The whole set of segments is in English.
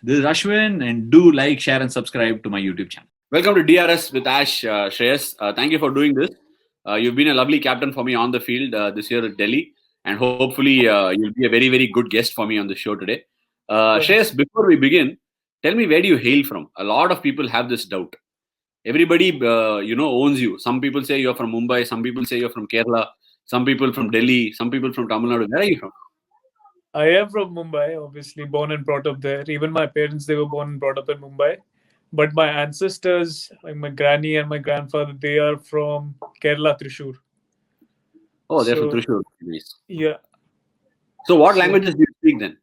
This is Ashwin, and do like, share, and subscribe to my YouTube channel. Welcome to DRS with Ash, Shreyas. Thank you for doing this. You've been a lovely captain for me on the field this year at Delhi, and hopefully you'll be a very, very good guest for me on the show today. Shreyas, before we begin, tell me, where do you hail from? A lot of people have this doubt. Everybody, owns you. Some people say you're from Mumbai. Some people say you're from Kerala. Some people from Delhi. Some people from Tamil Nadu. Where are you from? I am from Mumbai, obviously born and brought up there. Even my parents, they were born and brought up in Mumbai. But my ancestors, like my granny and my grandfather, they are from Kerala, Thrissur. Oh, they're from Thrissur. Nice. Yeah. So what languages do you speak then?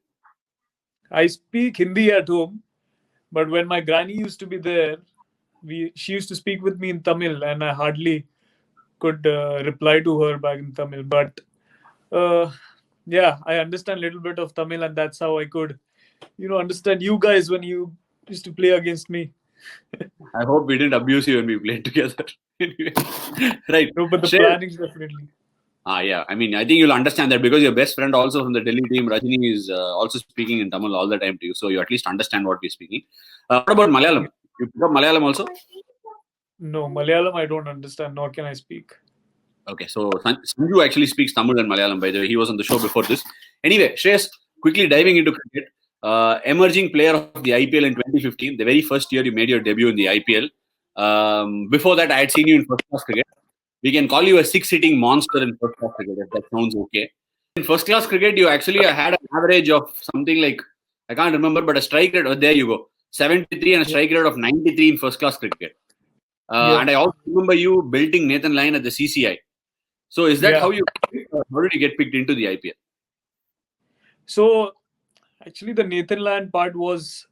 I speak Hindi at home, but when my granny used to be there, she used to speak with me in Tamil, and I hardly could reply to her back in Tamil. But yeah, I understand a little bit of Tamil, and that's how I could, understand you guys when you used to play against me. I hope we didn't abuse you when we played together. Right. No, but the planning is definitely. Yeah. I mean, I think you'll understand that because your best friend also from the Delhi team, Rajini, is also speaking in Tamil all the time to you. So you at least understand what we're speaking. What about Malayalam? You pick up Malayalam also? No, Malayalam I don't understand, nor can I speak. Okay, so Sanju actually speaks Tamil and Malayalam, by the way. He was on the show before this. Anyway, Shreyas, quickly diving into cricket. Emerging player of the IPL in 2015, the very first year you made your debut in the IPL. Before that, I had seen you in first class cricket. We can call you a six-hitting monster in first class cricket, if that sounds okay. In first class cricket, you actually had an average of something like, I can't remember, but a strike rate, there you go, 73 and a strike rate of 93 in first class cricket. And I also remember you belting Nathan Lyon at the CCI. So is that how did you get picked into the IPL? So actually the Nathan Lyon part was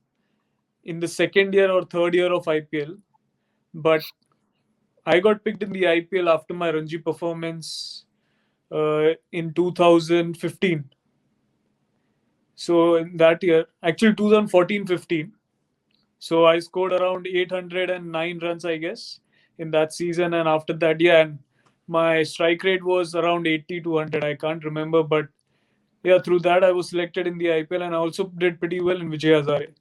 in the second year or third year of IPL. But I got picked in the IPL after my Ranji performance in 2015. So in that year, actually 2014-15. So I scored around 809 runs, I guess, in that season. And after that, and my strike rate was around 80 to 100. I can't remember. But yeah, through that, I was selected in the IPL and I also did pretty well in Vijay Hazare.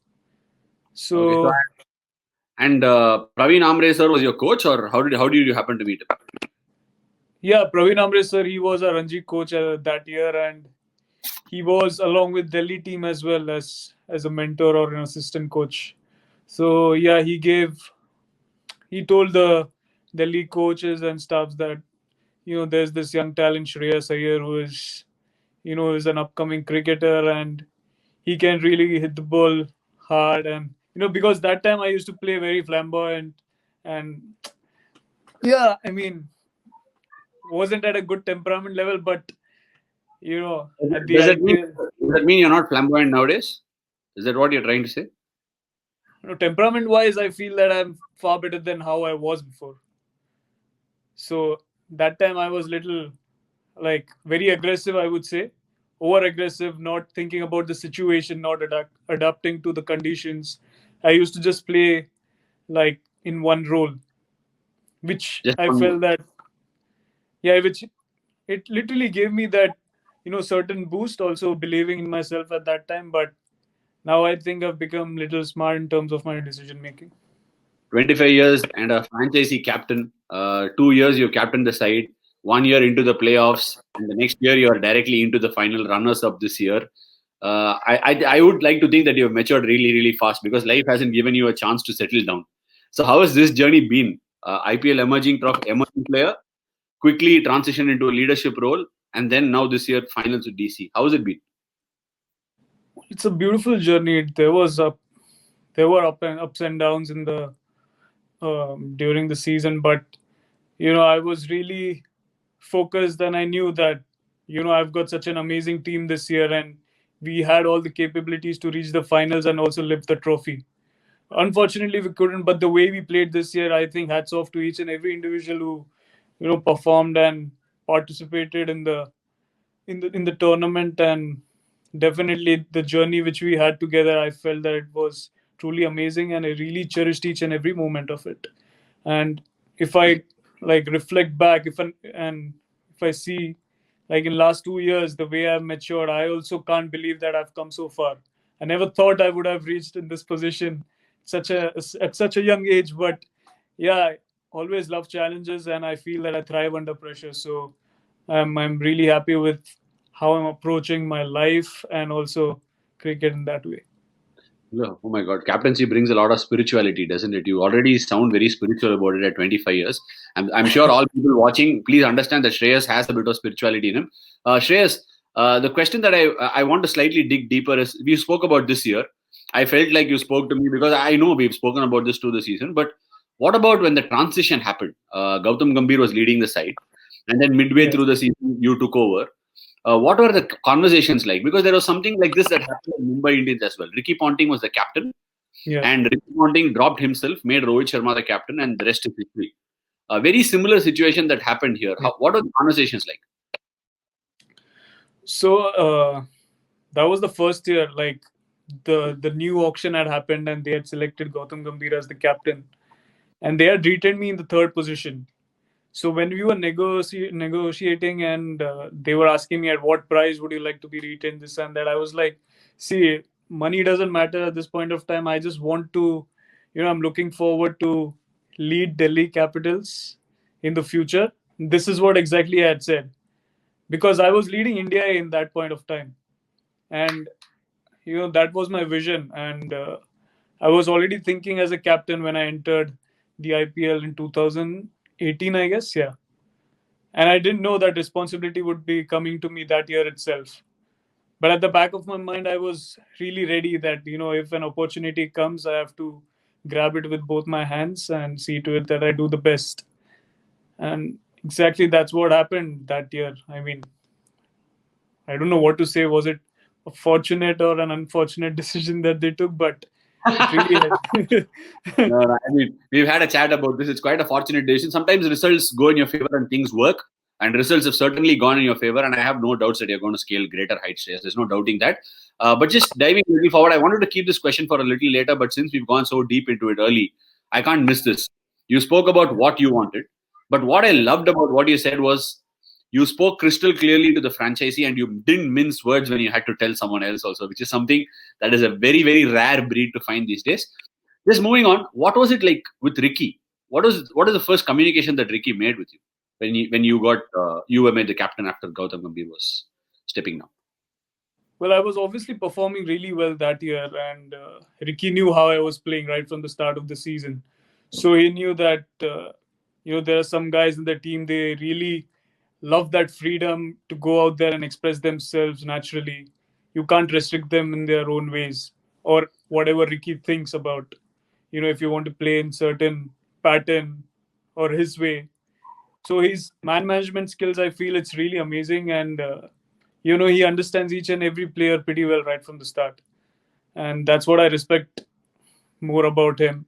So... Okay, and Praveen Amre sir was your coach, or how did you happen to meet him? Yeah, Praveen Amre sir, he was a Ranji coach that year, and he was along with Delhi team as well as a mentor or an assistant coach. So yeah, he told the Delhi coaches and staffs that there's this young talent Shreyas Iyer who is is an upcoming cricketer and he can really hit the ball hard, and because that time I used to play very flamboyant and yeah, I mean wasn't at a good temperament level, but at the does that mean you're not flamboyant nowadays? Is that what you're trying to say? Temperament wise, I feel that I'm far better than how I was before. So that time I was little very aggressive, I would say, over aggressive, not thinking about the situation, not adapting to the conditions. I used to just play in one role, which I felt that which it literally gave me that certain boost, also believing in myself at that time. But now I think I've become a little smart in terms of my decision making. 25 years and a franchisee captain. 2 years you captained the side. 1 year into the playoffs, and the next year you are directly into the final runners-up this year. I would like to think that you have matured really, really fast because life hasn't given you a chance to settle down. So how has this journey been? IPL emerging player, quickly transition into a leadership role, and then now this year finals with DC. How has it been? It's a beautiful journey. There were ups and downs in the during the season, but I was really focused, and I knew that I've got such an amazing team this year, and we had all the capabilities to reach the finals and also lift the trophy. Unfortunately, we couldn't, but the way we played this year, I think hats off to each and every individual who performed and participated in the tournament. And definitely the journey which we had together, I felt that it was truly amazing, and I really cherished each and every moment of it. And if I reflect back, if I see in last 2 years the way I've matured, I also can't believe that I've come so far. I never thought I would have reached in this position at such a young age. But yeah, I always love challenges, and I feel that I thrive under pressure. So I'm really happy with how I'm approaching my life and also cricket in that way. No, oh my God, captaincy brings a lot of spirituality, doesn't it? You already sound very spiritual about it at 25 years. I'm sure all people watching, please understand that Shreyas has a bit of spirituality in him. Shreyas, the question that I want to slightly dig deeper is, we spoke about this year. I felt like you spoke to me because I know we've spoken about this through the season. But what about when the transition happened? Gautam Gambhir was leading the side, and then midway Yes. through the season, you took over. What were the conversations like? Because there was something like this that happened in Mumbai Indians as well. Ricky Ponting was the captain, Yeah. and Ricky Ponting dropped himself, made Rohit Sharma the captain, and the rest is history. A very similar situation that happened here. What are the conversations like? So that was the first year. Like the new auction had happened, and they had selected Gautam Gambhir as the captain, and they had retained me in the third position. So when we were negotiating, and they were asking me at what price would you like to be retained, this and that, I was like, see, money doesn't matter at this point of time. I just want to, I'm looking forward to lead Delhi Capitals in the future. This is what exactly I had said, because I was leading India in that point of time, and that was my vision. And I was already thinking as a captain when I entered the IPL in 2018, I guess. Yeah. And I didn't know that responsibility would be coming to me that year itself. But at the back of my mind, I was really ready that, if an opportunity comes, I have to grab it with both my hands and see to it that I do the best. And exactly that's what happened that year. I mean, I don't know what to say. Was it a fortunate or an unfortunate decision that they took? But it really No, no, I mean, we've had a chat about this. It's quite a fortunate decision. Sometimes results go in your favor and things work, and results have certainly gone in your favor. And I have no doubts that you're going to scale greater heights. Yes, there's no doubting that. But just diving a little forward, I wanted to keep this question for a little later. But since we've gone so deep into it early, I can't miss this. You spoke about what you wanted, but what I loved about what you said was you spoke crystal clearly to the franchisee, and you didn't mince words when you had to tell someone else also, which is something that is a very, very rare breed to find these days. Just moving on, what was it like with Ricky? What is the first communication that Ricky made with you when you got you were made the captain after Gautam Gambhir was stepping down? Well, I was obviously performing really well that year, and Ricky knew how I was playing right from the start of the season. So he knew that there are some guys in the team, they really love that freedom to go out there and express themselves naturally. You can't restrict them in their own ways or whatever Ricky thinks about. If you want to play in certain pattern or his way. So his man management skills, I feel it's really amazing, and he understands each and every player pretty well right from the start, and that's what I respect more about him.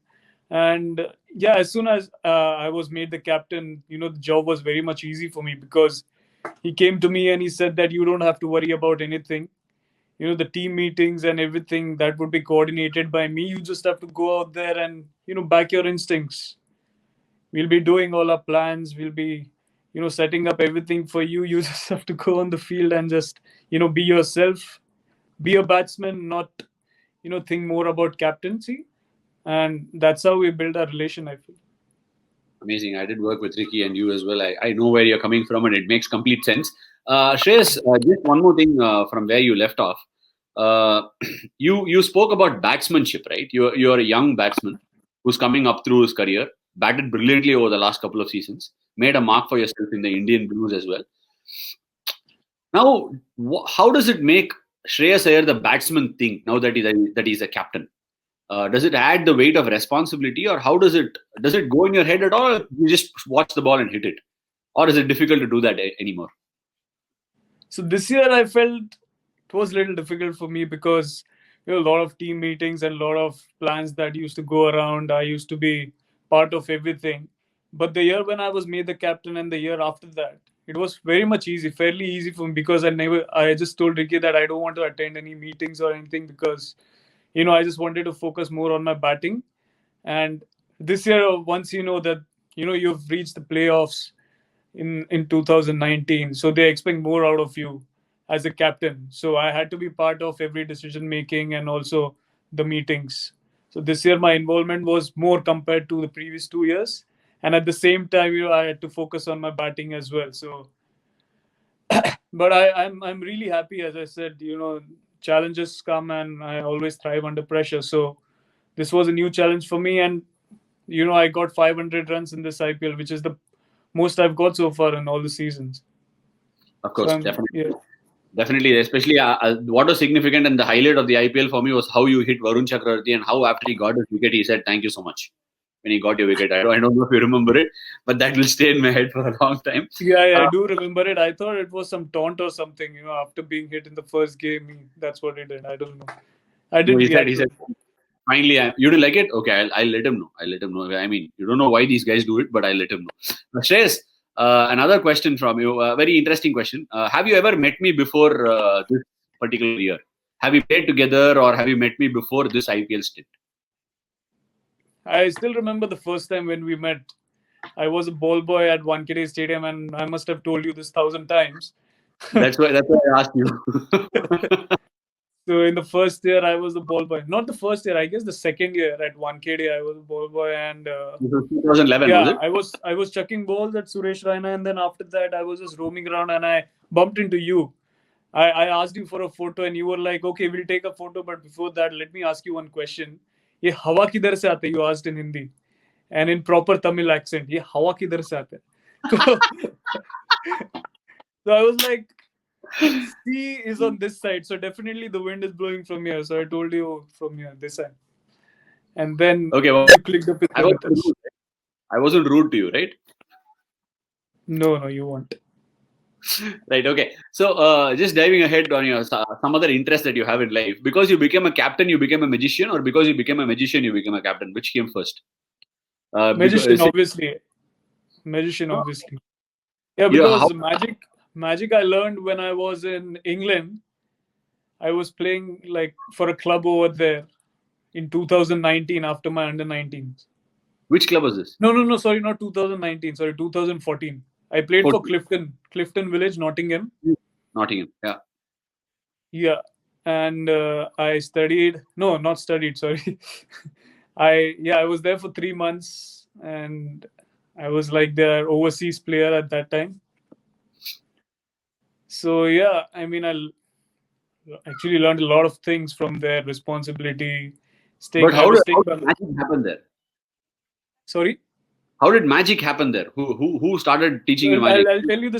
And yeah, as soon as I was made the captain, the job was very much easy for me, because he came to me and he said that you don't have to worry about anything. The team meetings and everything that would be coordinated by me. You just have to go out there and back your instincts. We'll be doing all our plans. We'll be setting up everything for you. You just have to go on the field and just be yourself, be a batsman, not think more about captaincy. And that's how we build our relation, I feel. Amazing. I did work with Ricky and you as well. I know where you're coming from, and it makes complete sense. Shreyas, just one more thing from where you left off. You spoke about batsmanship, right? You're a young batsman who's coming up through his career, batted brilliantly over the last couple of seasons, made a mark for yourself in the Indian Blues as well. Now, how does it make Shreyas Iyer the batsman think now that he's a captain? Does it add the weight of responsibility, or how does it go in your head at all? Or you just watch the ball and hit it, or is it difficult to do that anymore? So this year I felt it was a little difficult for me, because a lot of team meetings and a lot of plans that used to go around. I used to be part of everything. But the year when I was made the captain and the year after that, it was very much fairly easy for me, because I just told Ricky that I don't want to attend any meetings or anything, because I just wanted to focus more on my batting. And this year, once you know that you've reached the playoffs in 2019, so they expect more out of you, as a captain. So I had to be part of every decision making and also the meetings. So this year my involvement was more compared to the previous 2 years. And at the same time, I had to focus on my batting as well. So, but I'm really happy. As I said, challenges come and I always thrive under pressure. So this was a new challenge for me, and I got 500 runs in this IPL, which is the most I've got so far in all the seasons. Of course, So definitely. yeah. Definitely, especially what was significant and the highlight of the IPL for me was how you hit Varun Chakravarti and how after he got his wicket, he said, "Thank you so much." When he got your wicket, I don't know if you remember it, but that will stay in my head for a long time. Yeah, I do remember it. I thought it was some taunt or something, after being hit in the first game. That's what he did. I don't know. I didn't He react. said, finally, you didn't like it? Okay, I'll let him know. I'll let him know. I mean, you don't know why these guys do it, but I'll let him know. Shreyas, another question from you. Very interesting question. Have you ever met me before this particular year? Have we played together or have you met me before this IPL stint? I still remember the first time when we met. I was a ball boy at Wankhede Stadium, and I must have told you this 1,000 times. That's why I asked you. So in the first year, I was the ball boy. Not the first year, I guess the second year at Wankhede, I was a ball boy, and 2011, yeah, was it? I was chucking balls at Suresh Raina, and then after that, I was just roaming around, and I bumped into you. I asked you for a photo, and you were like, "Okay, we'll take a photo, but before that, let me ask you one question. ये हवा किधर से आते?" You asked in Hindi, and in proper Tamil accent, "ये हवा किधर से आते?" So I was like, sea is on this side, so definitely the wind is blowing from here. So I told you from here, this side. And then Okay, well, you clicked the picture with us. I wasn't rude to you, right? No, you weren't. Right, okay. So just diving ahead on your some other interest that you have in life. Because you became a captain, you became a magician, or because you became a magician, you became a captain? Which came first? Magician, obviously. Magician, obviously. Yeah, because magic I learned when I was in England. I was playing like for a club over there in 2019 after my under 19s. Which club was this? No, sorry, not 2019. Sorry, 2014. I played for Clifton Village, Nottingham. Nottingham, yeah. Yeah, and I studied. No, not studied. Sorry, I was there for 3 months, and I was like their overseas player at that time. So yeah, I mean, I actually learned a lot of things from their responsibility. But how did magic happen there? Sorry? How did magic happen there? Who started teaching you magic? I'll tell you the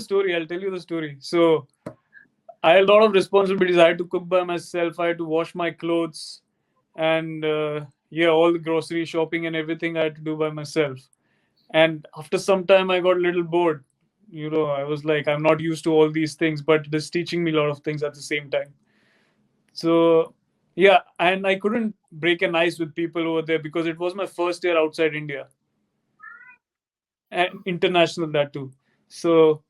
story. So I had a lot of responsibilities. I had to cook by myself. I had to wash my clothes, and all the grocery shopping and everything I had to do by myself. And after some time, I got a little bored. I was like, I'm not used to all these things, but it is teaching me a lot of things at the same time. So yeah, and I couldn't break an ice with people over there because it was my first year outside India. And international, that too. So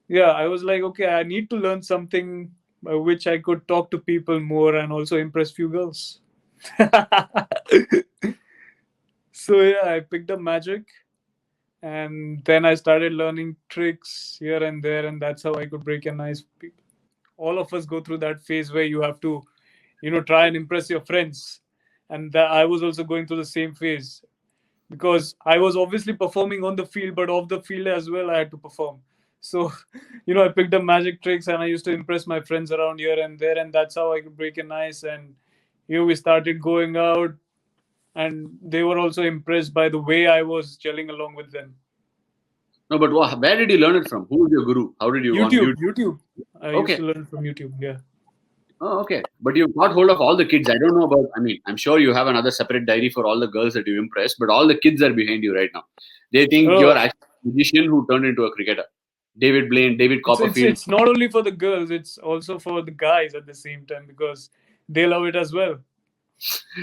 yeah, I was like, okay, I need to learn something by which I could talk to people more and also impress few girls. So yeah, I picked up magic, and then I started learning tricks here and there, and that's how I could break an ice with people. All of us go through that phase where you have to, try and impress your friends, and I was also going through the same phase. Because I was obviously performing on the field, but off the field as well, I had to perform. So, I picked up magic tricks and I used to impress my friends around here and there, and that's how I could break an ice. And we started going out, and they were also impressed by the way I was gelling along with them. No, but where did you learn it from? Who was your guru? How did you? YouTube. I used to learn from YouTube. Yeah. Oh, okay. But you got hold of all the kids. I don't know about, I'm sure you have another separate diary for all the girls that you impressed, but all the kids are behind you right now. They think you're actually a magician who turned into a cricketer. David Blaine, David Copperfield. It's not only for the girls, it's also for the guys at the same time because they love it as well.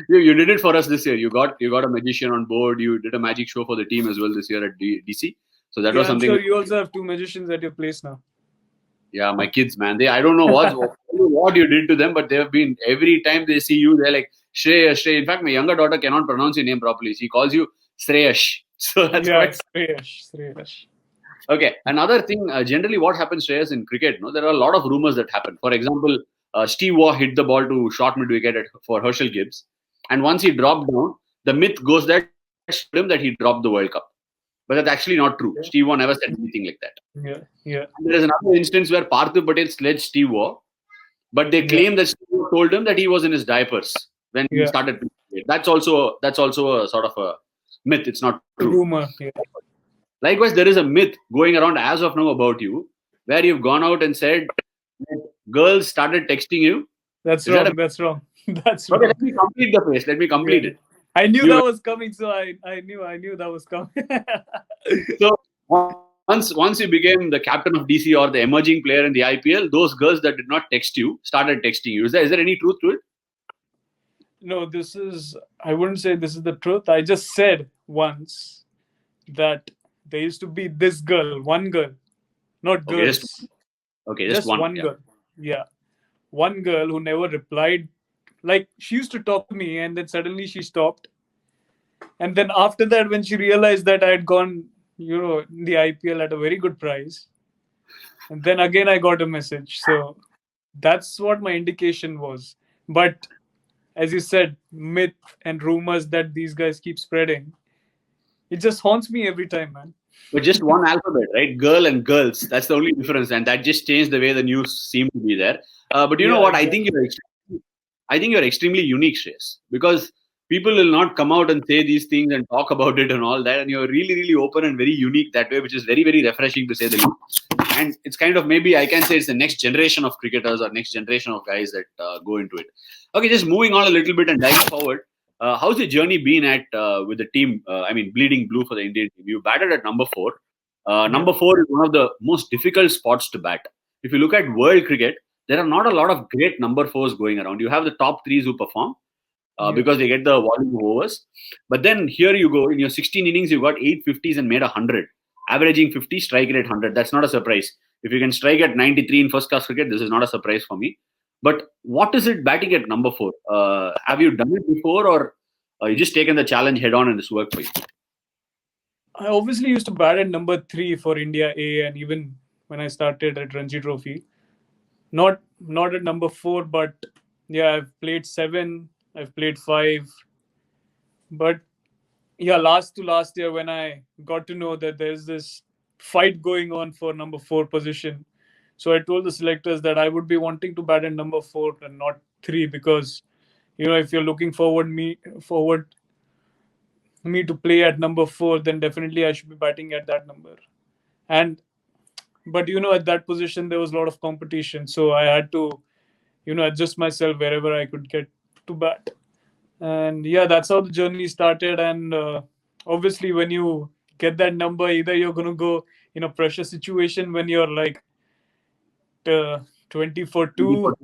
You did it for us this year. You got a magician on board. You did a magic show for the team as well this year at DC. So that was something. I'm sure you also have 2 magicians at your place now. Yeah, my kids, man. I don't know what you did to them, but they've been, every time they see you, they're like, Shreyas. In fact, my younger daughter cannot pronounce your name properly. She calls you Shreyas. So that's Shreyas. Okay, another thing, generally what happens, Shreyas, in cricket, no, there are a lot of rumors that happen. For example, Steve Waugh hit the ball to short mid-wicket for Herschel Gibbs. And once he dropped down, the myth goes that him that he dropped the World Cup. But that's actually not true. Yeah. Steve Waugh never said anything like that. Yeah. And there is another instance where Parthiv Patel sledged Steve Waugh, but they claim that Steve Waugh told him that he was in his diapers when he started playing. That's also a sort of a myth. It's not true. Rumor. Yeah. Likewise, there is a myth going around as of now about you, where you've gone out and said that girls started texting you. That's wrong. That's wrong. That's okay, wrong. let me complete the phrase. Let me complete it. I knew that was coming, so I knew that was coming. So once you became the captain of DC or the emerging player in the IPL, those girls that did not text you started texting you. Is there any truth to it? No, I wouldn't say this is the truth. I just said once that there used to be this girl, one girl, not girls. Just one girl. Yeah. One girl who never replied. Like, she used to talk to me and then suddenly she stopped. And then after that, when she realized that I had gone, in the IPL at a very good price, and then again I got a message. So that's what my indication was. But as you said, myth and rumors that these guys keep spreading, it just haunts me every time, man. But just one alphabet, right? Girl and girls. That's the only difference, and that just changed the way the news seemed to be there. But you know what? Exactly. I think you're extremely unique, Shreyas, because people will not come out and say these things and talk about it and all that, and you're really, really open and very unique that way, which is very, very refreshing to say the least. And it's kind of, maybe I can say it's the next generation of cricketers or next generation of guys that go into it. Okay, just moving on a little bit and diving forward. How's your journey been with the team? Bleeding blue for the Indian team. You batted at number 4. Number 4 is one of the most difficult spots to bat. If you look at world cricket, there are not a lot of great number 4s going around. You have the top 3s who perform because they get the volume of overs. But then here you go, in your 16 innings, you got 8 50s and made 100. Averaging 50, strike rate 100. That's not a surprise. If you can strike at 93 in first class cricket, this is not a surprise for me. But what is it batting at number 4? Have you done it before, or you just taken the challenge head on and this worked for you? I obviously used to bat at number 3 for India A, and even when I started at Ranji Trophy. Not at number 4, but yeah, I've played 7, I've played 5. But yeah, last year when I got to know that there's this fight going on for number 4 position, so I told the selectors that I would be wanting to bat at number 4 and not 3, because if you're looking forward me to play at number 4, then definitely I should be batting at that number. But at that position there was a lot of competition, so I had to adjust myself wherever I could get to bat. And yeah, that's how the journey started. And obviously when you get that number, either you're going to go in a pressure situation when you're like 20 for 2,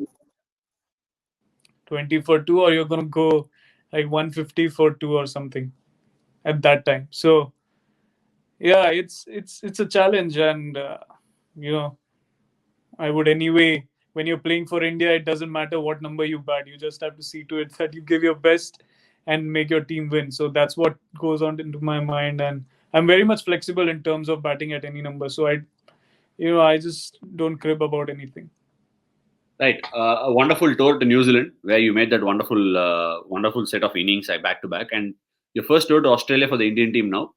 or you're going to go like 150 for 2 or something at that time. So yeah, it's a challenge. And I would anyway, when you're playing for India, it doesn't matter what number you bat. You just have to see to it that you give your best and make your team win. So that's what goes on into my mind. And I'm very much flexible in terms of batting at any number. So I just don't crib about anything. Right. A wonderful tour to New Zealand, where you made that wonderful set of innings back to back. And your first tour to Australia for the Indian team now.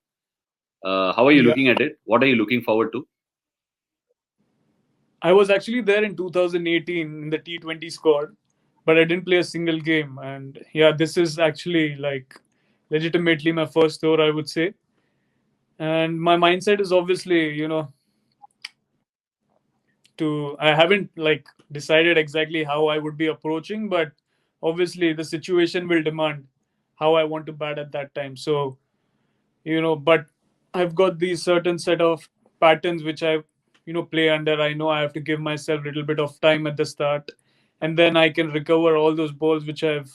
How are you looking at it? What are you looking forward to? I was actually there in 2018 in the T20 squad, but I didn't play a single game. And yeah, this is actually like legitimately my first tour, I would say. And my mindset is obviously, I haven't like decided exactly how I would be approaching, but obviously the situation will demand how I want to bat at that time. So, but I've got these certain set of patterns which I play under. I know I have to give myself a little bit of time at the start, and then I can recover all those balls which I've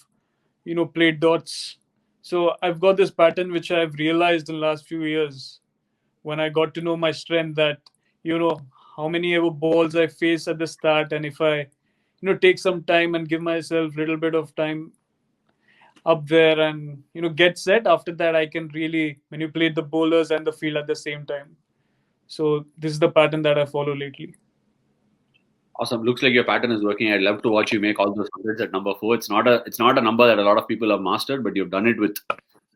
played dots. So I've got this pattern which I've realized in the last few years when I got to know my strength, that how many ever balls I face at the start, and if I take some time and give myself a little bit of time up there and get set, after that I can really manipulate the bowlers and the field at the same time. So this is the pattern that I follow lately. Awesome. Looks like your pattern is working. I'd love to watch you make all those hundreds at number 4. It's not a number that a lot of people have mastered, but you've done it with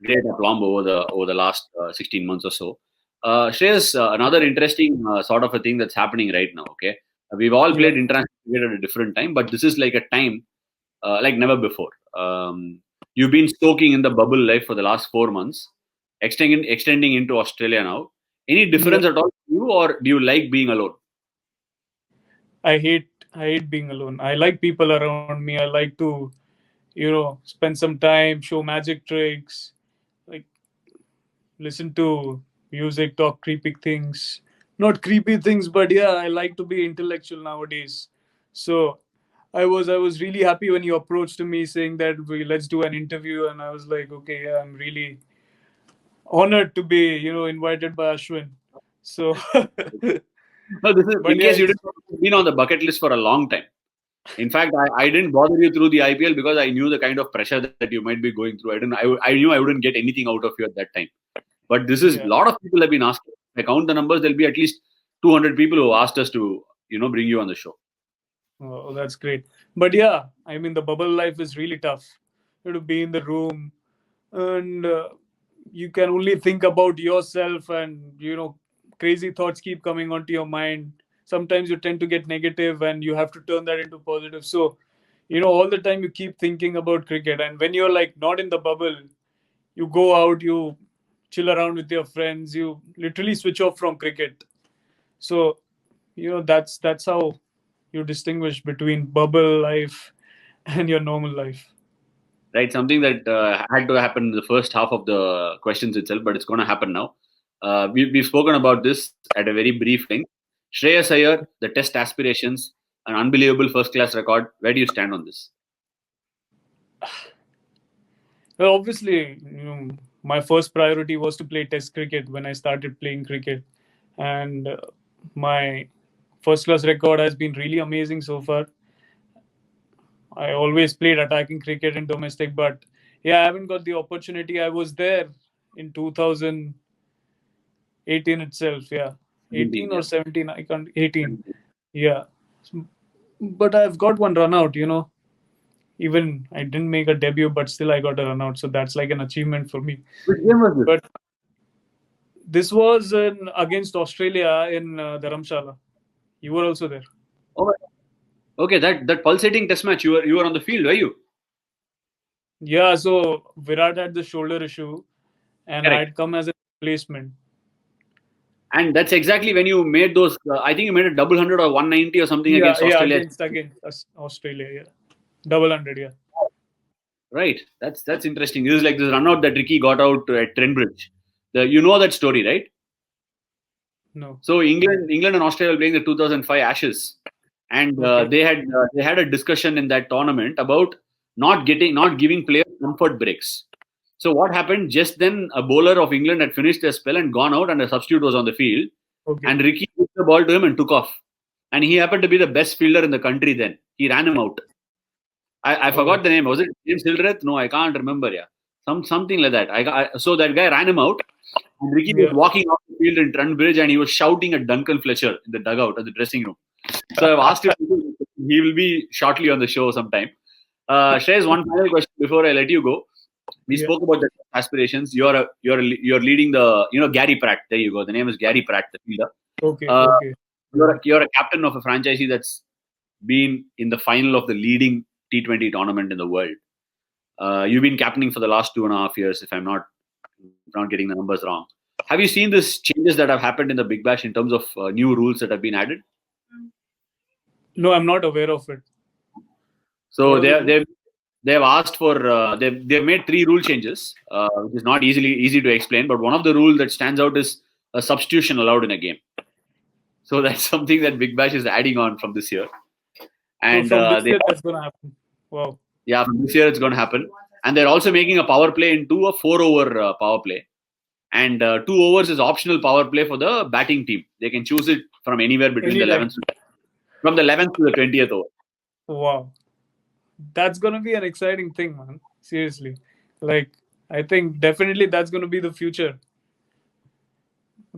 great aplomb over the last 16 months or so. Shreyas, another interesting sort of a thing that's happening right now. Okay, we've all played international cricket at a different time, but this is like a time like never before. You've been soaking in the bubble life for the last 4 months, extending into Australia now. Any difference at all to you, or do you like being alone? I hate being alone. I like people around me. I like to, spend some time, show magic tricks, like listen to music, talk creepy things. Not creepy things, but yeah, I like to be intellectual nowadays. So I was really happy when you approached me saying that let's do an interview, and I was like, okay, yeah, I'm really honored to be invited by Ashwin. So, No, this is but in yeah, case you didn't know, you've been on the bucket list for a long time. In fact, I didn't bother you through the IPL because I knew the kind of pressure that you might be going through. I knew I wouldn't get anything out of you at that time. But this is a lot of people have been asking. If I count the numbers, there'll be at least 200 people who asked us to bring you on the show. Oh, that's great. But yeah, I mean, the bubble life is really tough. You have to be in the room, and you can only think about yourself, and crazy thoughts keep coming onto your mind. Sometimes you tend to get negative, and you have to turn that into positive. So, all the time you keep thinking about cricket, and when you're like not in the bubble, you go out, you chill around with your friends, you literally switch off from cricket. So, that's how you distinguish between bubble life and your normal life. Right, something that had to happen in the first half of the questions itself, but it's going to happen now. We've spoken about this at a very brief length. Shreyas Iyer, the Test aspirations, an unbelievable first-class record. Where do you stand on this? Well, obviously, my first priority was to play Test cricket when I started playing cricket, and my first-class record has been really amazing so far. I always played attacking cricket in domestic, but yeah, I haven't got the opportunity. I was there in 2018 itself. Yeah, 18 or 17. I can't. 18. Yeah, but I've got one run out. Even I didn't make a debut, but still I got a run out. So that's like an achievement for me. Which game was this? But this was against Australia in Dharamshala. You were also there. Oh, okay, that pulsating Test match. You were on the field, were you? Yeah. So Virat had the shoulder issue, and Correct. I'd come as a replacement. And that's exactly when you made those. I think you made a double hundred or 190 or something against Australia. Against Australia. Yeah, double hundred. Yeah. Right. That's interesting. This is like this run out that Ricky got out at Trent You know that story, right? No. So England and Australia were playing the 2005 Ashes, and they had a discussion in that tournament about not giving players comfort breaks. So what happened? Just then, a bowler of England had finished their spell and gone out, and a substitute was on the field. Okay. And Ricky put the ball to him and took off. And he happened to be the best fielder in the country then. He ran him out. I forgot the name. Was it James Hildreth? No, I can't remember. Yeah, something like that. So that guy ran him out, and Ricky was walking off the field in Trent and he was shouting at Duncan Fletcher in the dugout at the dressing room. So I've asked him. He will be shortly on the show sometime. Shreyas, one final question before I let you go. We spoke about the aspirations. You're leading the Gary Pratt. There you go. The name is Gary Pratt, the fielder. Okay. You're a captain of a franchise that's been in the final of the leading T20 tournament in the world. You've been captaining for the last 2.5 years, if I'm not getting the numbers wrong. Have you seen these changes that have happened in the Big Bash in terms of new rules that have been added? No, I'm not aware of it. So they've asked for they've made 3 rule changes, which is not easy to explain. But one of the rules that stands out is a substitution allowed in a game. So that's something that Big Bash is adding on from this year. And so from this year, that's going to happen. Wow. Yeah, from this year it's going to happen. And they're also making a power play into a 4-over power play. And 2 overs is optional power play for the batting team. They can choose it from anywhere between the 11th to the 20th over. Wow. That's going to be an exciting thing, man. Seriously. Like, I think definitely that's going to be the future.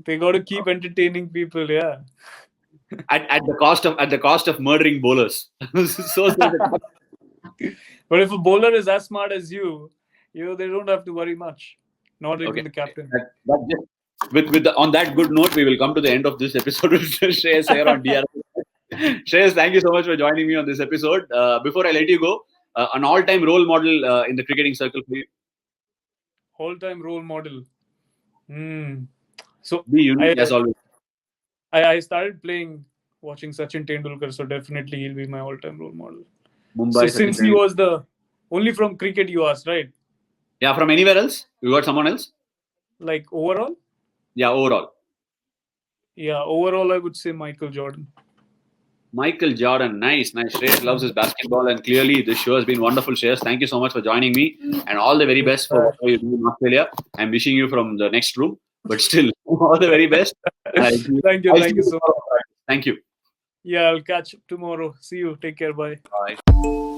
They got to keep entertaining people. Yeah. At the cost of murdering bowlers. So But if a bowler is as smart as you, they don't have to worry much. Not even okay. the captain. On that good note, we will come to the end of this episode with Shreyas here on DRS. Shreyas, thank you so much for joining me on this episode. Before I let you go, an all-time role model in the cricketing circle for you? All-time role model. So Be unique as always. I started watching Sachin Tendulkar, so definitely he'll be my all-time role model. Mumbai. So since he was only from cricket, you asked, right? Yeah, from anywhere else? You got someone else? Like overall? Yeah, overall. Yeah, overall I would say Michael Jordan. Michael Jordan, nice. Shreyas loves his basketball, and clearly this show has been wonderful. Shreyas, thank you so much for joining me, and all the very best for what you do in Australia. I'm wishing you from the next room, but still, all the very best. Thank you so much. Thank you. Yeah, I'll catch up tomorrow. See you. Take care. Bye. Bye.